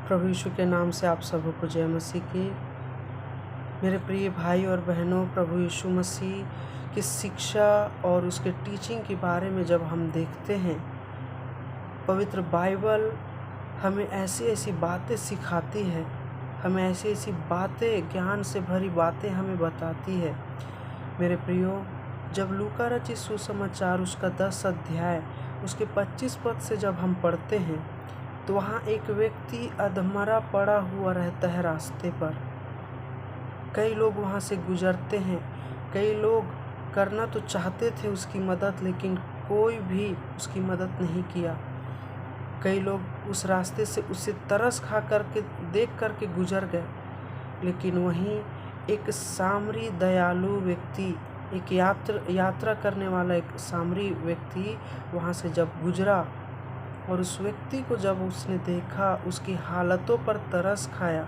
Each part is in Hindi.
प्रभु यीशु के नाम से आप सबको जय मसीह की। मेरे प्रिय भाई और बहनों, प्रभु यीशु मसीह की शिक्षा और उसके टीचिंग के बारे में जब हम देखते हैं, पवित्र बाइबल हमें ऐसी ऐसी बातें सिखाती है, हमें ऐसी ऐसी बातें, ज्ञान से भरी बातें हमें बताती है। मेरे प्रियो, जब लूका रचित सुसमाचार उसका 10 अध्याय उसके 25 पद से जब हम पढ़ते हैं, तो वहाँ एक व्यक्ति अधमरा पड़ा हुआ रहता है रास्ते पर। कई लोग वहाँ से गुजरते हैं, कई लोग करना तो चाहते थे उसकी मदद, लेकिन कोई भी उसकी मदद नहीं किया। कई लोग उस रास्ते से उसे तरस खा करके देख करके गुजर गए, लेकिन वहीं एक सामरी दयालु व्यक्ति, एक यात्रा करने वाला एक सामरी व्यक्ति वहाँ से जब गुजरा और उस व्यक्ति को जब उसने देखा, उसकी हालतों पर तरस खाया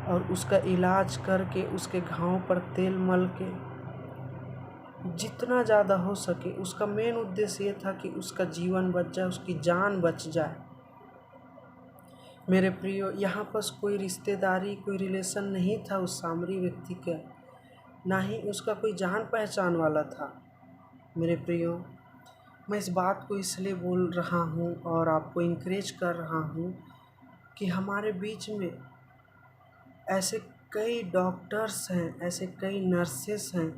और उसका इलाज करके, उसके घाव पर तेल मल के जितना ज़्यादा हो सके, उसका मेन उद्देश्य ये था कि उसका जीवन बच जाए, उसकी जान बच जाए। मेरे प्रियो, यहाँ पर कोई रिश्तेदारी, कोई रिलेशन नहीं था उस सामरी व्यक्ति का, ना ही उसका कोई जान पहचान वाला था। मेरे प्रियो, मैं इस बात को इसलिए बोल रहा हूँ और आपको इंकरेज कर रहा हूँ कि हमारे बीच में ऐसे कई डॉक्टर्स हैं, ऐसे कई नर्सेस हैं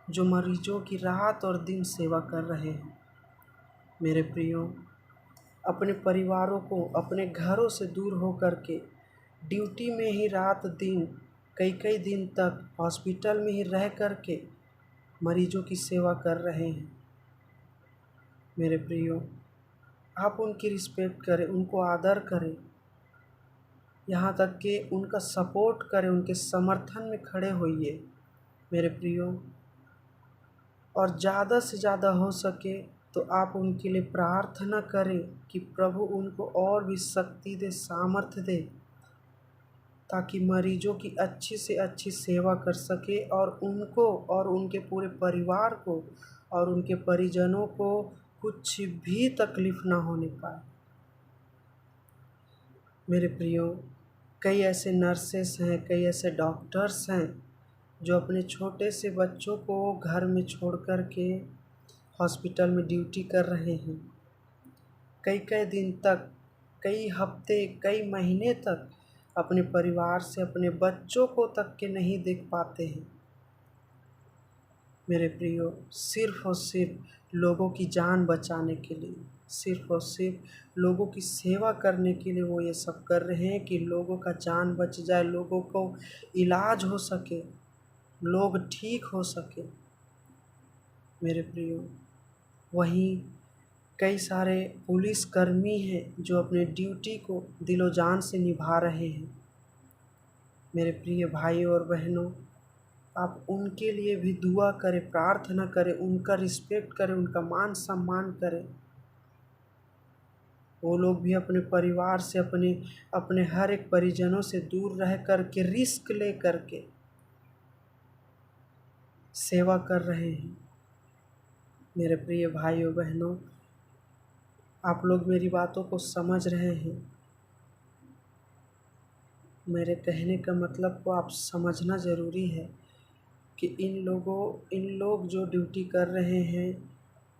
जो मरीजों की रात और दिन सेवा कर रहे हैं। मेरे प्रियो, अपने परिवारों को अपने घरों से दूर हो कर के ड्यूटी में ही रात दिन, कई कई दिन तक हॉस्पिटल में ही रह कर के मरीजों की सेवा कर रहे हैं। मेरे प्रियो, आप उनकी रिस्पेक्ट करें, उनको आदर करें, यहाँ तक कि उनका सपोर्ट करें, उनके समर्थन में खड़े होइए। मेरे प्रियो, और ज़्यादा से ज़्यादा हो सके तो आप उनके लिए प्रार्थना करें कि प्रभु उनको और भी शक्ति दे, सामर्थ्य दे, ताकि मरीजों की अच्छी से अच्छी सेवा कर सके और उनको और उनके पूरे परिवार को और उनके परिजनों को कुछ भी तकलीफ़ ना होने पाए। मेरे प्रियो, कई ऐसे नर्सेस हैं, कई ऐसे डॉक्टर्स हैं जो अपने छोटे से बच्चों को घर में छोड़ कर के हॉस्पिटल में ड्यूटी कर रहे हैं। कई कई दिन तक, कई हफ्ते, कई महीने तक अपने परिवार से, अपने बच्चों को तक के नहीं देख पाते हैं। मेरे प्रियो, सिर्फ़ और सिर्फ लोगों की जान बचाने के लिए, सिर्फ़ और सिर्फ लोगों की सेवा करने के लिए वो ये सब कर रहे हैं कि लोगों का जान बच जाए, लोगों को इलाज हो सके, लोग ठीक हो सके। मेरे प्रियो, वहीं कई सारे पुलिसकर्मी हैं जो अपने ड्यूटी को दिलो जान से निभा रहे हैं। मेरे प्रिय भाइयों और बहनों, आप उनके लिए भी दुआ करें, प्रार्थना करें, उनका रिस्पेक्ट करें, उनका मान सम्मान करें। वो लोग भी अपने परिवार से, अपने अपने हर एक परिजनों से दूर रह कर के, रिस्क ले कर के सेवा कर रहे हैं। मेरे प्रिय भाइयों बहनों, आप लोग मेरी बातों को समझ रहे हैं। मेरे कहने का मतलब को आप समझना ज़रूरी है कि इन लोग जो ड्यूटी कर रहे हैं,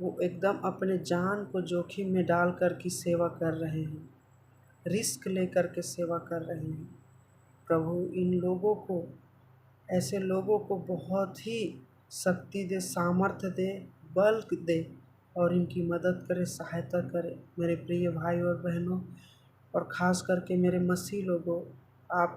वो एकदम अपने जान को जोखिम में डाल कर की सेवा कर रहे हैं, रिस्क लेकर के सेवा कर रहे हैं। प्रभु इन लोगों को, ऐसे लोगों को बहुत ही शक्ति दे, सामर्थ्य दे, बल दे और इनकी मदद करे, सहायता करे। मेरे प्रिय भाई और बहनों, और ख़ास करके मेरे मसीह लोगों, आप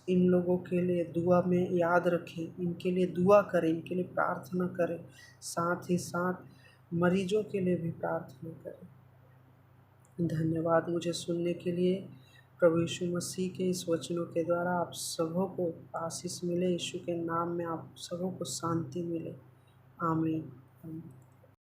इन लोगों के लिए दुआ में याद रखें, इनके लिए दुआ करें, इनके लिए प्रार्थना करें, साथ ही साथ मरीजों के लिए भी प्रार्थना करें। धन्यवाद मुझे सुनने के लिए। प्रभु यीशु मसीह के इस वचनों के द्वारा आप सबों को आशीष मिले, यीशु के नाम में आप सबों को शांति मिले। आमीन।